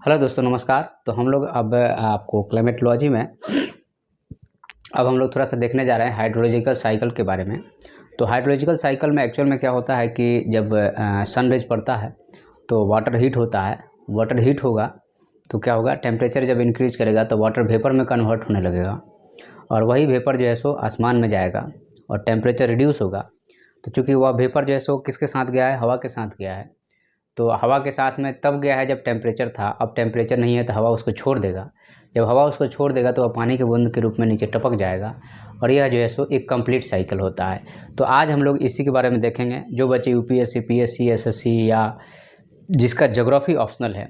Hello दोस्तों, नमस्कार। तो हम लोग अब आपको क्लाइमेटोलॉजी में अब हम लोग थोड़ा सा देखने जा रहे हैं हाइड्रोलॉजिकल साइकिल के बारे में। तो हाइड्रोलॉजिकल साइकिल में एक्चुअल में क्या होता है कि जब सन रेज पड़ता है तो वाटर हीट होता है। वाटर हीट होगा तो क्या होगा, टेम्परेचर जब इंक्रीज करेगा तो वाटर वेपर में कन्वर्ट होने लगेगा और वही वेपर जो है सो आसमान में जाएगा और टेम्परेचर रिड्यूस होगा। तो चूँकि वह वेपर जो है सो किसके साथ गया है, हवा के साथ गया है। तो हवा के साथ में तब गया है जब टेम्परेचर था, अब टेम्परेचर नहीं है तो हवा उसको छोड़ देगा। जब हवा उसको छोड़ देगा तो वह पानी के बूंद के रूप में नीचे टपक जाएगा और यह जो है सो एक कंप्लीट साइकिल होता है। तो आज हम लोग इसी के बारे में देखेंगे। जो बच्चे यूपीएससी, पीएससी, एसएससी या जिसका ज्योग्राफी ऑप्शनल है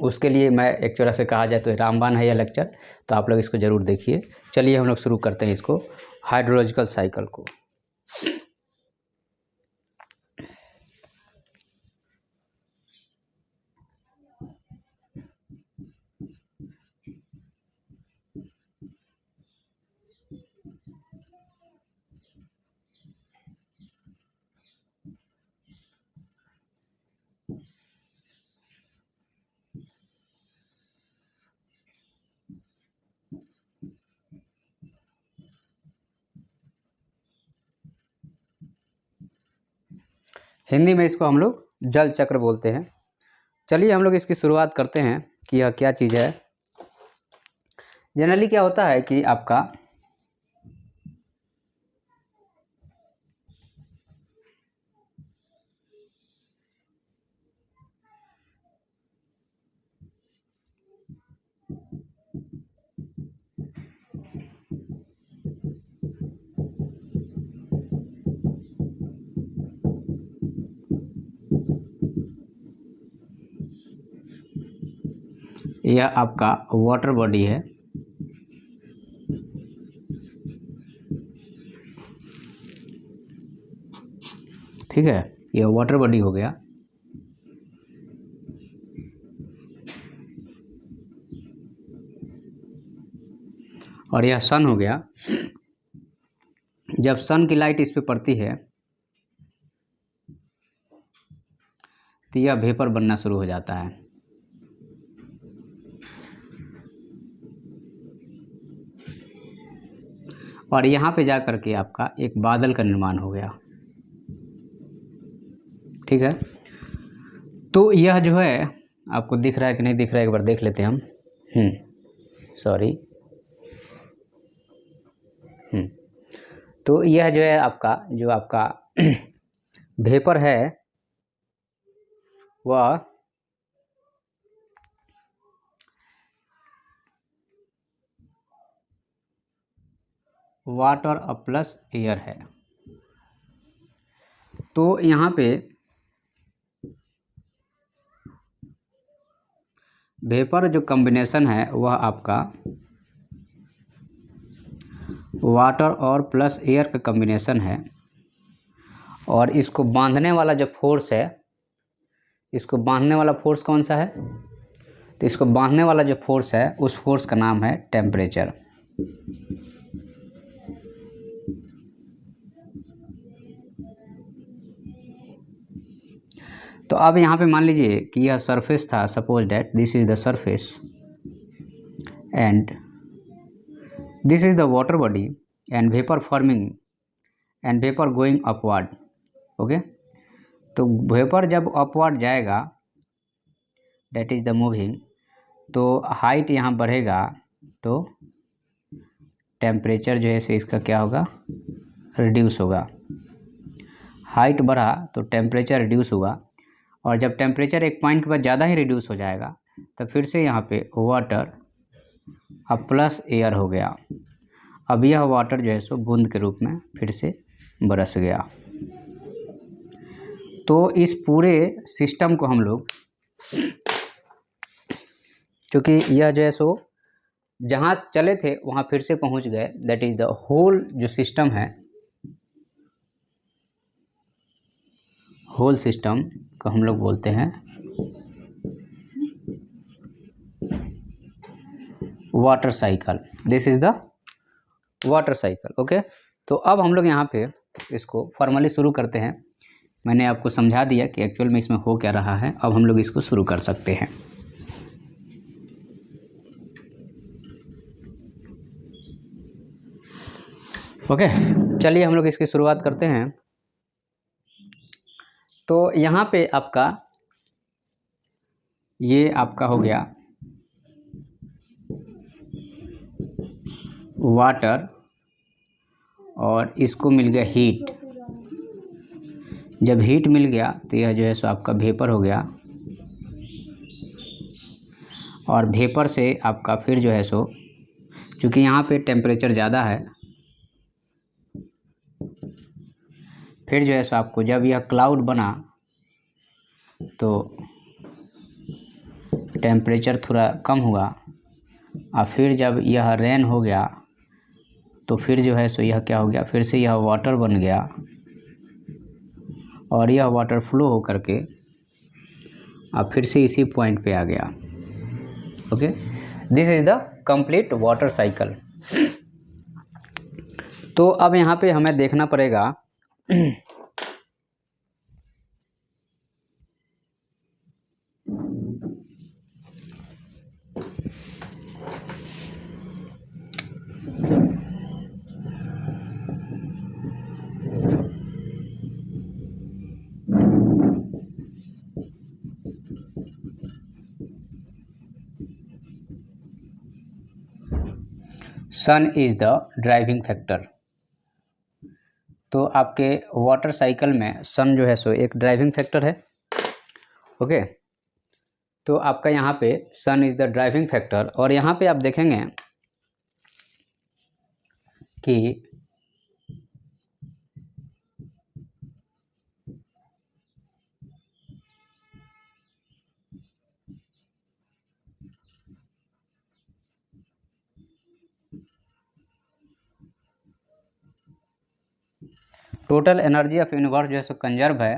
उसके लिए मैं एक तरह से कहा जाए तो रामबाण है यह लेक्चर। तो आप लोग इसको ज़रूर देखिए। चलिए हम लोग शुरू करते हैं इसको, हाइड्रोलॉजिकल साइकिल को। हिंदी में इसको हम लोग जल चक्र बोलते हैं। चलिए हम लोग इसकी शुरुआत करते हैं कि यह क्या चीज़ है। जनरली क्या होता है कि आपका यह आपका वाटर बॉडी है। ठीक है, यह वाटर बॉडी हो गया। और यह सन हो गया। जब सन की लाइट इस पे पड़ती है तो यह वेपर बनना शुरू हो जाता है। और यहाँ पे जा कर के आपका एक बादल का निर्माण हो गया। ठीक है, तो यह जो है आपको दिख रहा है कि नहीं दिख रहा है, एक बार देख लेते हैं हम। सॉरी। तो यह जो है आपका जो आपका वेपर है वह वाटर प्लस एयर है। तो यहाँ पे वेपर जो कॉम्बिनेशन है वह आपका वाटर और प्लस एयर का कॉम्बिनेशन है। और इसको बांधने वाला जो फोर्स है, इसको बांधने वाला फोर्स कौन सा है? तो इसको बांधने वाला जो फोर्स है उस फोर्स का नाम है टेम्परेचर। तो अब यहाँ पे मान लीजिए कि यह सरफेस था। Suppose that this is the surface and this is the water body and vapour forming and vapour going upward. Okay, तो वेपर जब अपवर्ड जाएगा, दैट इज द मूविंग, तो हाइट यहाँ बढ़ेगा तो टेम्परेचर जो है सो इसका क्या होगा, रिड्यूस होगा। हाइट बढ़ा तो टेम्परेचर रिड्यूस हुआ और जब टेम्परेचर एक पॉइंट के बाद ज़्यादा ही रिड्यूस हो जाएगा तो फिर से यहाँ पे वाटर अब प्लस एयर हो गया। अब यह वाटर जो है सो बूंद के रूप में फिर से बरस गया। तो इस पूरे सिस्टम को हम लोग, चूँकि यह जो है सो जहाँ चले थे वहाँ फिर से पहुँच गए, दैट इज़ द होल जो सिस्टम है, होल सिस्टम को हम लोग बोलते हैं water cycle. This is the water cycle. Okay, तो अब हम लोग यहाँ पे इसको फॉर्मली शुरू करते हैं। मैंने आपको समझा दिया कि एक्चुअल में इसमें हो क्या रहा है। अब हम लोग इसको शुरू कर सकते हैं। ओके, चलिए हम लोग इसकी शुरुआत करते हैं। तो यहाँ पे आपका ये आपका हो गया वाटर और इसको मिल गया हीट। जब हीट मिल गया तो यह जो है सो आपका वेपर हो गया, और वेपर से आपका फिर जो है सो, चूँकि यहाँ पे टेम्परेचर ज़्यादा है, फिर जो है सो आपको जब यह क्लाउड बना तो टेम्परेचर थोड़ा कम हुआ, और फिर जब यह रेन हो गया तो फिर जो है सो यह क्या हो गया, फिर से यह वाटर बन गया, और यह वाटर फ्लो हो करके अब फिर से इसी पॉइंट पे आ गया। Okay, this is the complete water cycle. तो अब यहाँ पे हमें देखना पड़ेगा सन इज़ द ड्राइविंग फैक्टर। तो आपके वाटर साइकिल में सन जो है सो एक ड्राइविंग फैक्टर है। ओके, तो आपका यहाँ पे सन इज़ द ड्राइविंग फैक्टर, और यहाँ पे आप देखेंगे कि टोटल एनर्जी ऑफ यूनिवर्स जो है सो कंजर्व है,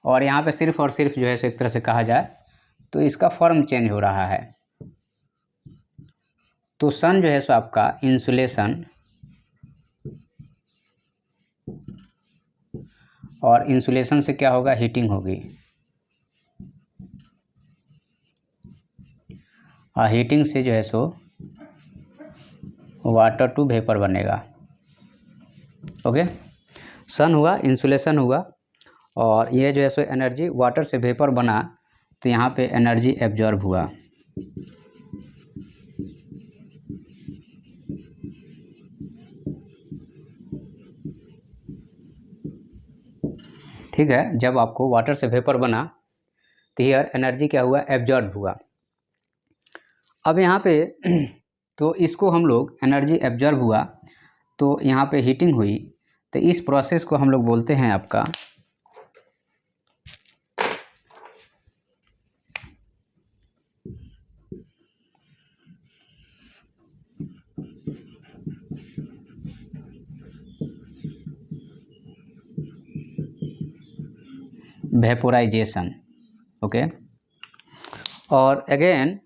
और यहाँ पे सिर्फ और सिर्फ जो है सो एक तरह से कहा जाए तो इसका फॉर्म चेंज हो रहा है। तो सन जो है सो आपका इंसुलेशन, और इंसुलेशन से क्या होगा, हीटिंग होगी, और हीटिंग से जो है सो वाटर टू वेपर बनेगा। ओके, सन हुआ, इंसुलेशन हुआ, और ये जो है सो एनर्जी वाटर से वेपर बना, तो यहाँ पे एनर्जी एब्जॉर्ब हुआ। ठीक है, जब आपको वाटर से वेपर बना तो हियर एनर्जी क्या हुआ, एब्जॉर्ब हुआ। अब यहाँ पे तो इसको हम लोग एनर्जी एब्जॉर्ब हुआ तो यहाँ पे हीटिंग हुई, तो इस प्रोसेस को हम लोग बोलते हैं आपका वेपोराइजेशन। ओके, और अगेन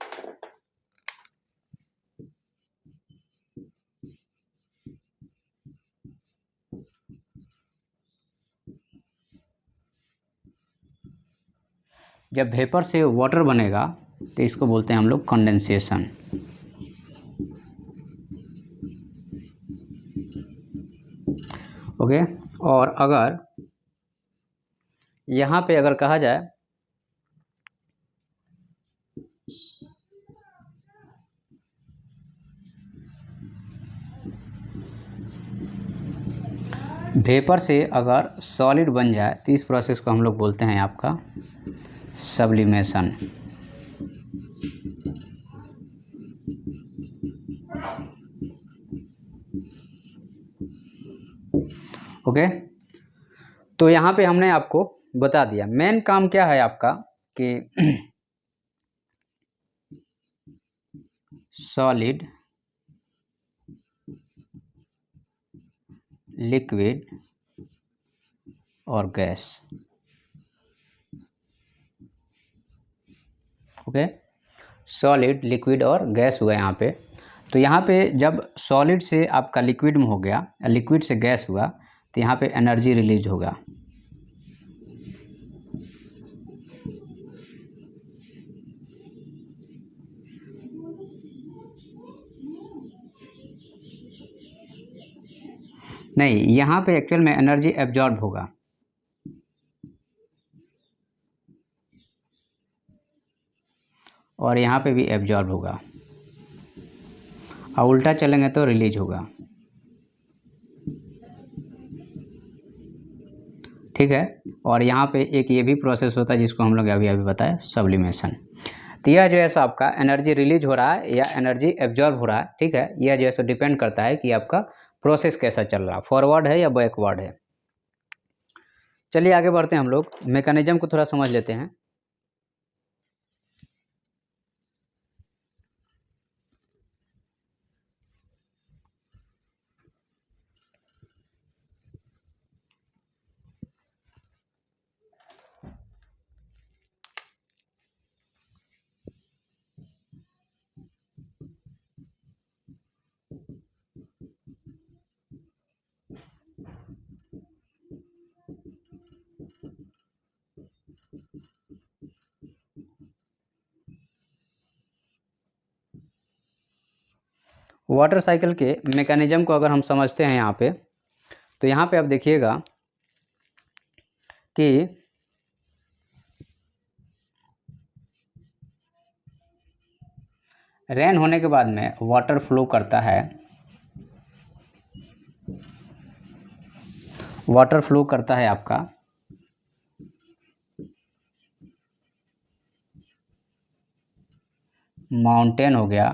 जब वेपर से वाटर बनेगा तो इसको बोलते हैं हम लोग कंडेंसेशन। ओके, और अगर यहाँ पे अगर कहा जाए वेपर से अगर सॉलिड बन जाए तो इस प्रोसेस को हम लोग बोलते हैं आपका सब्लिमेशन। ओके, तो यहाँ पे हमने आपको बता दिया मेन काम क्या है आपका कि सॉलिड, लिक्विड और गैस। ओके, सॉलिड, लिक्विड और गैस हुआ यहाँ पे। तो यहाँ पे जब सॉलिड से आपका लिक्विड में हो गया, लिक्विड से गैस हुआ, तो यहाँ पे एनर्जी रिलीज होगा। नहीं, यहाँ पे एक्चुअल में एनर्जी एब्जॉर्ब होगा। और यहाँ पे भी एब्जॉर्ब होगा, और उल्टा चलेंगे तो रिलीज होगा। ठीक है। और यहाँ पे एक ये भी प्रोसेस होता है जिसको हम लोग अभी अभी बताए, सब्लिमेशन। तो यह जो है सो आपका एनर्जी रिलीज हो रहा है या एनर्जी एब्जॉर्ब हो रहा है। ठीक है, यह जो है सो डिपेंड करता है कि आपका प्रोसेस कैसा चल रहा है, फॉरवर्ड है या बैकवर्ड है। चलिए आगे बढ़ते हैं, हम लोग मैकेनिज्म को थोड़ा समझ लेते हैं। वाटर साइकिल के मैकेनिज्म को अगर हम समझते हैं यहाँ पे, तो यहाँ पे आप देखिएगा कि रेन होने के बाद में वाटर फ्लो करता है, वाटर फ्लो करता है आपका माउंटेन हो गया,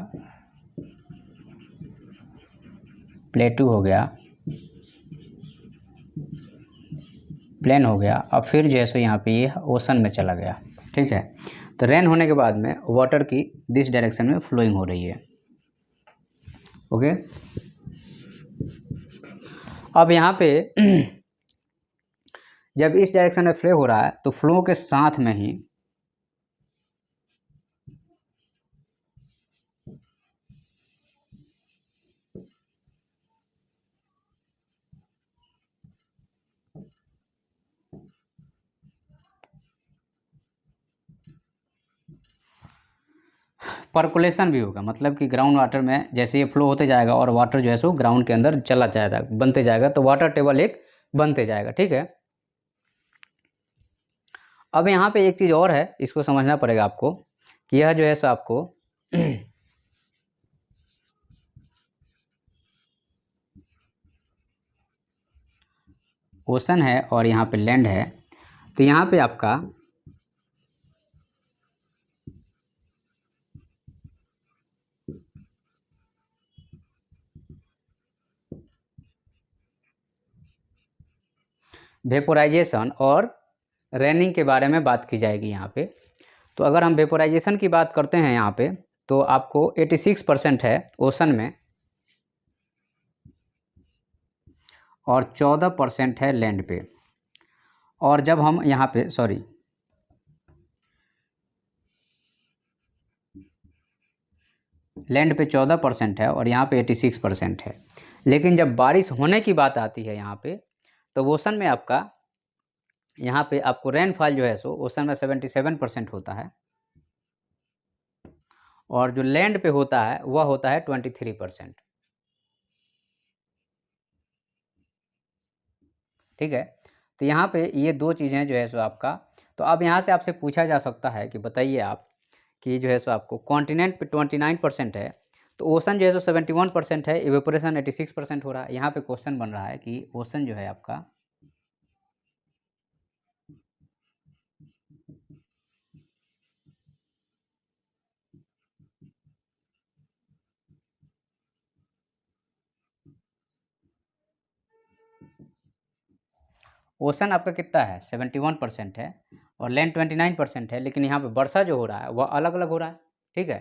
प्लेटू हो गया, प्लेन हो गया, और फिर जैसे यहाँ पे ये ओशन में चला गया। ठीक है, तो रेन होने के बाद में वाटर की दिस डायरेक्शन में फ्लोइंग हो रही है। ओके, अब यहाँ पे जब इस डायरेक्शन में फ्लो हो रहा है तो फ्लो के साथ में ही पर्कुलेशन भी होगा, मतलब कि ग्राउंड वाटर में जैसे ये फ्लो होते जाएगा और वाटर जो है सो ग्राउंड के अंदर चला जाएगा, बनते जाएगा, तो वाटर टेबल एक बनते जाएगा। ठीक है, अब यहाँ पे एक चीज़ और है, इसको समझना पड़ेगा आपको कि यह जो है सो आपको ओशन है और यहाँ पे लैंड है, तो यहाँ पे आपका वेपोराइजेशन और रेनिंग के बारे में बात की जाएगी यहाँ पे। तो अगर हम वेपोराइजेशन की बात करते हैं यहाँ पे, तो आपको 86% है ओशन में और 14% है लैंड पे। और जब हम यहाँ पे लैंड पे 14% है और यहाँ पे 86% है। लेकिन जब बारिश होने की बात आती है यहाँ पे, तो ओशन में आपका यहाँ पे आपको रेनफॉल जो है सो ओशन में 77% होता है, और जो लैंड पे होता है वह होता है 23%। ठीक है, तो यहाँ पे ये दो चीज़ें जो है सो आपका, तो अब यहाँ से आपसे पूछा जा सकता है कि बताइए आप कि जो है सो आपको कॉन्टिनेंट पे 29% है, तो ओशन जो है सो 71% है, इवेपोरेशन 86% हो रहा है। यहाँ पे क्वेश्चन बन रहा है कि ओशन जो है आपका ओशन आपका कितना है 71% है और लैंड 29% है, लेकिन यहाँ पे वर्षा जो हो रहा है वह अलग अलग हो रहा है। ठीक है,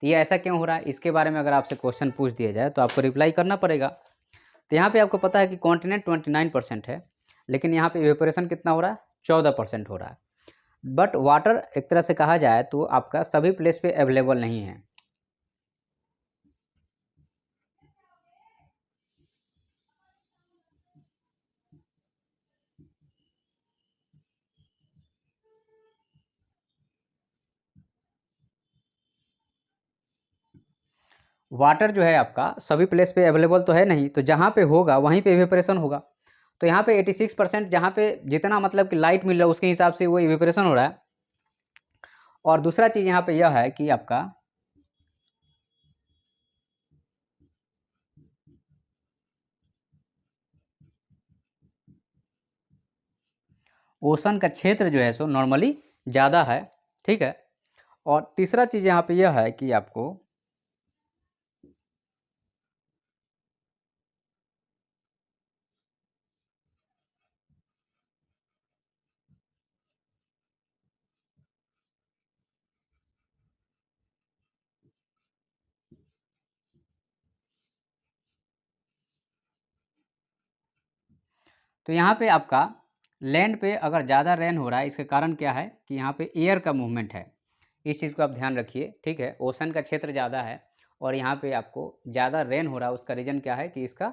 तो ये ऐसा क्यों हो रहा है, इसके बारे में अगर आपसे क्वेश्चन पूछ दिया जाए तो आपको रिप्लाई करना पड़ेगा। तो यहाँ पे आपको पता है कि कॉन्टिनेंट 29% है, लेकिन यहाँ पे इवेपोरेशन कितना हो रहा है 14% हो रहा है। बट वाटर एक तरह से कहा जाए तो आपका सभी प्लेस पे अवेलेबल नहीं है। वाटर जो है आपका सभी प्लेस पे अवेलेबल तो है नहीं, तो जहाँ पे होगा वहीं पे इवेपोरेशन होगा। तो यहाँ पे 86% जहाँ पे जितना मतलब कि लाइट मिल रहा है उसके हिसाब से वो इवेपोरेशन हो रहा है। और दूसरा चीज़ यहाँ पे यह है कि आपका ओशन का क्षेत्र जो है सो नॉर्मली ज़्यादा है, ठीक है। और तीसरा चीज़ यहाँ पे यह है कि आपको तो यहाँ पे आपका लैंड पे अगर ज़्यादा रेन हो रहा है, इसके कारण क्या है कि यहाँ पे एयर का मूवमेंट है, इस चीज़ को आप ध्यान रखिए, ठीक है। ओशन का क्षेत्र ज़्यादा है और यहाँ पे आपको ज़्यादा रेन हो रहा है, उसका रीज़न क्या है कि इसका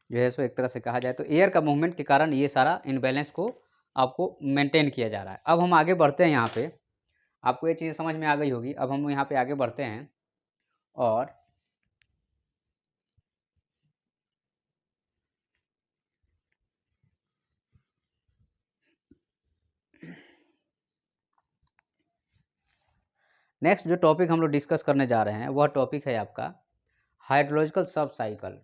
जो है सो एक तरह से कहा जाए तो एयर का मूवमेंट के कारण ये सारा इनबैलेंस को आपको मेंटेन किया जा रहा है। अब हम आगे बढ़ते हैं, यहाँ पे आपको ये चीज़ समझ में आ गई होगी। अब हम यहाँ पे आगे बढ़ते हैं और नेक्स्ट जो टॉपिक हम लोग डिस्कस करने जा रहे हैं वह टॉपिक है आपका हाइड्रोलॉजिकल सब साइकिल।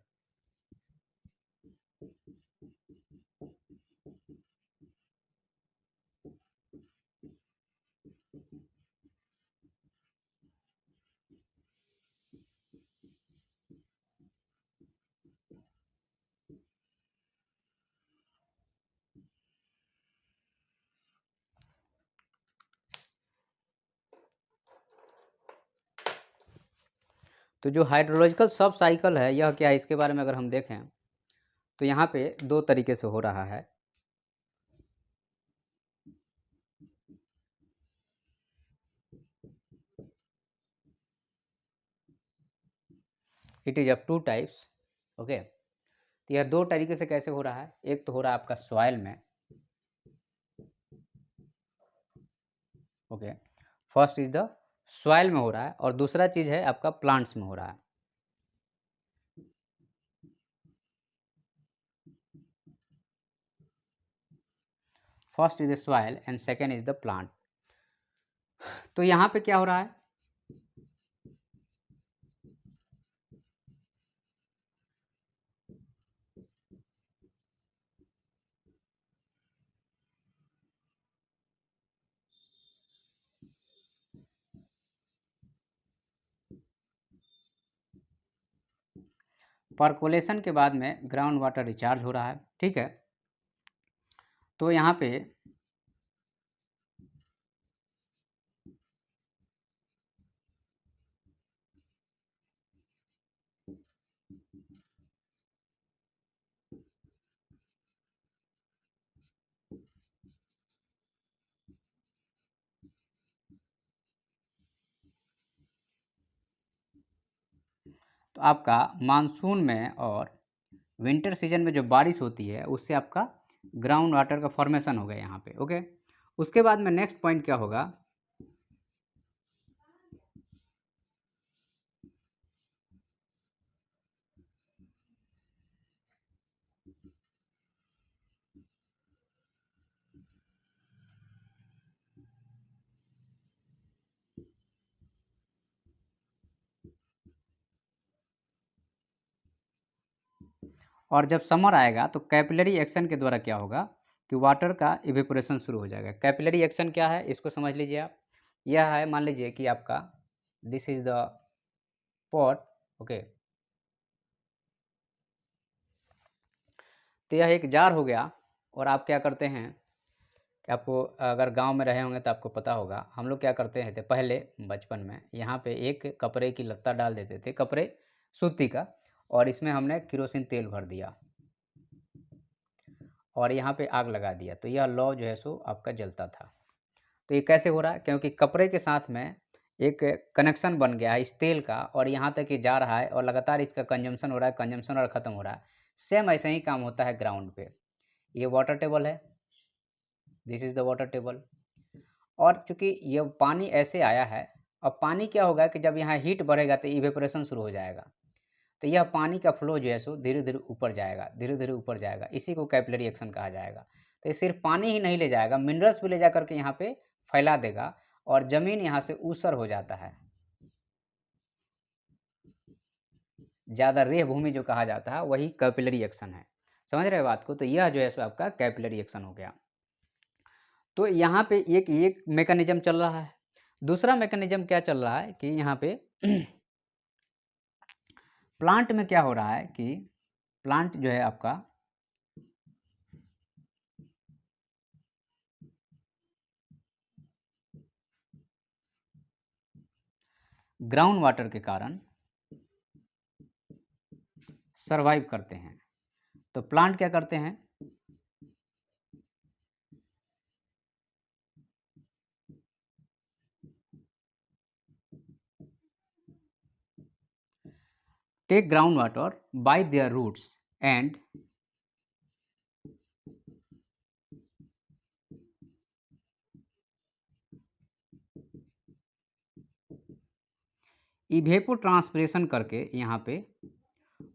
तो जो हाइड्रोलॉजिकल सब साइकिल है यह क्या है, इसके बारे में अगर हम देखें तो यहाँ पे दो तरीके से हो रहा है। It is of two types, okay. तो यह दो तरीके से कैसे हो रहा है, एक तो हो रहा है आपका सॉइल में, okay. First is the soil में हो रहा है और दूसरा चीज़ है आपका प्लांट्स में हो रहा है। First is the soil and second is the plant. तो यहाँ पे क्या हो रहा है, पर्कोलेशन के बाद में ग्राउंड वाटर रिचार्ज हो रहा है, ठीक है। तो यहाँ पे तो आपका मानसून में और विंटर सीजन में जो बारिश होती है उससे आपका ग्राउंड वाटर का फॉर्मेशन हो गया यहाँ पे, ओके। उसके बाद में नेक्स्ट पॉइंट क्या होगा, और जब समर आएगा तो कैपिलरी एक्शन के द्वारा क्या होगा कि वाटर का इवेपोरेशन शुरू हो जाएगा। कैपिलरी एक्शन क्या है इसको समझ लीजिए आप। यह है, मान लीजिए कि आपका this is the pot, okay. तो यह एक जार हो गया और आप क्या करते हैं कि आपको अगर गांव में रहे होंगे तो आपको पता होगा, हम लोग क्या करते हैं थे पहले बचपन में, यहाँ पे एक कपड़े की लत्ता डाल देते थे, कपड़े सूती का, और इसमें हमने केरोसिन तेल भर दिया और यहाँ पे आग लगा दिया, तो यह लौ जो है सो आपका जलता था। तो ये कैसे हो रहा है, क्योंकि कपड़े के साथ में एक कनेक्शन बन गया है इस तेल का और यहाँ तक ये जा रहा है और लगातार इसका कंजम्पशन हो रहा है, कंजम्पशन और ख़त्म हो रहा है। सेम ऐसे ही काम होता है ग्राउंड पे। ये वाटर टेबल है, this is the water table. और चूँकि ये पानी ऐसे आया है अब पानी क्या होगा कि जब यहाँ हीट बढ़ेगा तो इवेपोरेशन शुरू हो जाएगा, तो यह पानी का फ्लो जो है सो धीरे धीरे ऊपर जाएगा, धीरे धीरे ऊपर जाएगा, इसी को कैपिलरी एक्शन कहा जाएगा। तो ये सिर्फ पानी ही नहीं ले जाएगा, मिनरल्स भी ले जा करके यहाँ पे फैला देगा और ज़मीन यहाँ से ऊसर हो जाता है, ज़्यादा रेह भूमि जो कहा जाता है वही कैपिलरी एक्शन है। समझ रहे बात को? तो यह जो है सो आपका कैपिलरी एक्शन हो गया। तो यहाँ पे एक मैकेनिज्म चल रहा है। दूसरा मैकेनिज्म क्या चल रहा है कि यहाँ पे प्लांट में क्या हो रहा है कि प्लांट जो है आपका ग्राउंड वाटर के कारण सरवाइव करते हैं। तो प्लांट क्या करते हैं, take groundwater by their roots and evapotranspiration करके यहाँ पे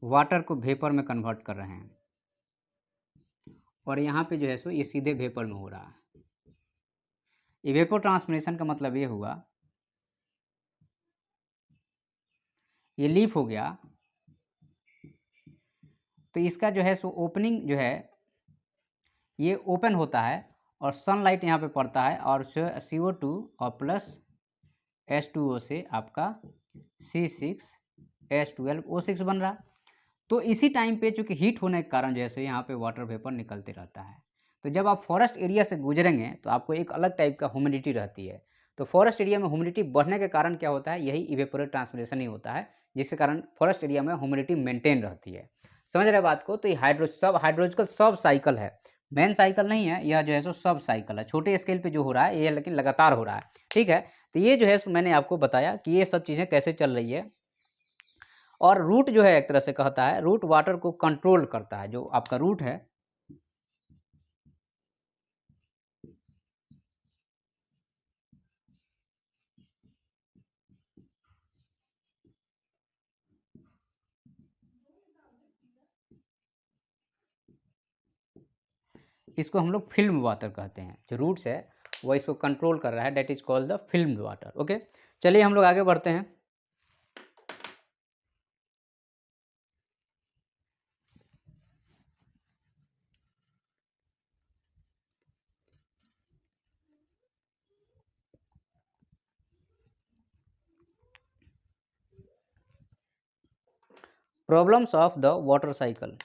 वाटर को वेपर में कन्वर्ट कर रहे हैं, और यहाँ पे जो है सो ये सीधे वेपर में हो रहा है। इवेपोट्रांसपिरेशन का मतलब ये हुआ, ये लीफ हो गया, तो इसका जो है सो ओपनिंग जो है ये ओपन होता है और सनलाइट यहाँ पे पड़ता है और CO2 और प्लस H2O से आपका C6H12O6 बन रहा। तो इसी टाइम पे चूँकि हीट होने के कारण जैसे यहाँ पे वाटर वेपर निकलते रहता है। तो जब आप फॉरेस्ट एरिया से गुजरेंगे तो आपको एक अलग टाइप का ह्यूमिडिटी रहती है। तो फॉरेस्ट एरिया में ह्यूमिडिटी बढ़ने के कारण क्या होता है, यही इवेपोरेट ट्रांसपिरेशन ही होता है, जिसके कारण फॉरेस्ट एरिया में ह्यूमिडिटी मेंटेन रहती है। समझ रहे बात को? तो ये हाइड्रोलॉजिकल सब साइकिल है, मेन साइकिल नहीं है, यह जो है सो सब साइकिल है। छोटे स्केल पे जो हो रहा है ये लेकिन लगातार हो रहा है। ठीक है, तो ये जो है मैंने आपको बताया कि ये सब चीज़ें कैसे चल रही है। और रूट जो है एक तरह से कहता है, रूट वाटर को कंट्रोल करता है। जो आपका रूट है इसको हम लोग फिल्म वाटर कहते हैं। जो रूट्स है वो इसको कंट्रोल कर रहा है, that is called the film water. Okay, चलिए हम लोग आगे बढ़ते हैं। Problems of the water cycle.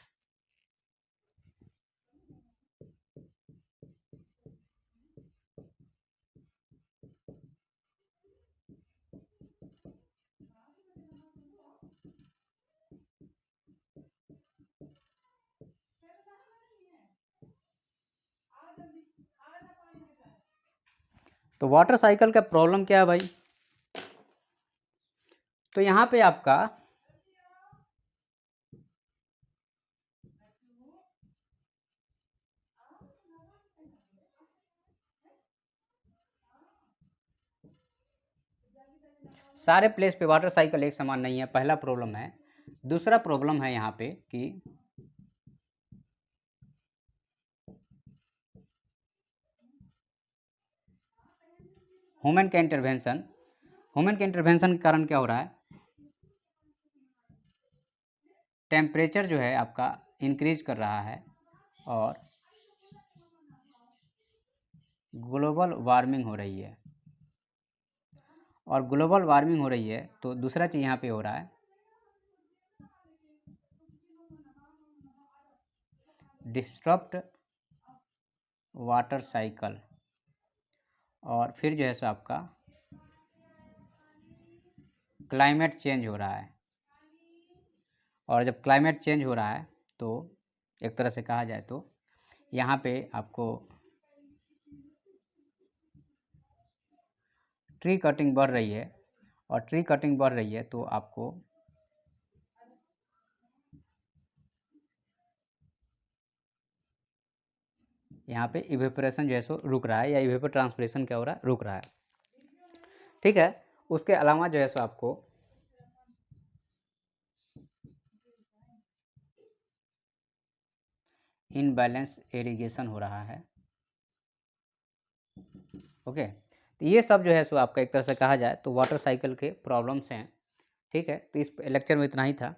तो वाटर साइकिल का प्रॉब्लम क्या है भाई? तो यहाँ पे आपका सारे प्लेस पे वाटर साइकिल एक समान नहीं है, पहला प्रॉब्लम है। दूसरा प्रॉब्लम है यहाँ पे कि ह्यूमन के इंटरवेंशन के कारण क्या हो रहा है, टेम्परेचर जो है आपका इंक्रीज कर रहा है और ग्लोबल वार्मिंग हो रही है। और ग्लोबल वार्मिंग हो रही है तो दूसरा चीज़ यहाँ पे हो रहा है, डिस्टर्ब्ड वाटर साइकिल। और फिर जो है सो आपका क्लाइमेट चेंज हो रहा है। और जब क्लाइमेट चेंज हो रहा है तो एक तरह से कहा जाए तो यहाँ पे आपको ट्री कटिंग बढ़ रही है, और ट्री कटिंग बढ़ रही है तो आपको यहाँ पे इवेपोरेशन जो है सो रुक रहा है, या इवेपोर ट्रांसपिरेशन क्या हो रहा है, रुक रहा है। ठीक है, उसके अलावा जो है सो आपको इनबैलेंस इरिगेशन हो रहा है। ओके, तो ये सब जो है सो आपका एक तरह से कहा जाए तो वाटर साइकिल के प्रॉब्लम्स हैं। ठीक है, तो इस लेक्चर में इतना ही था।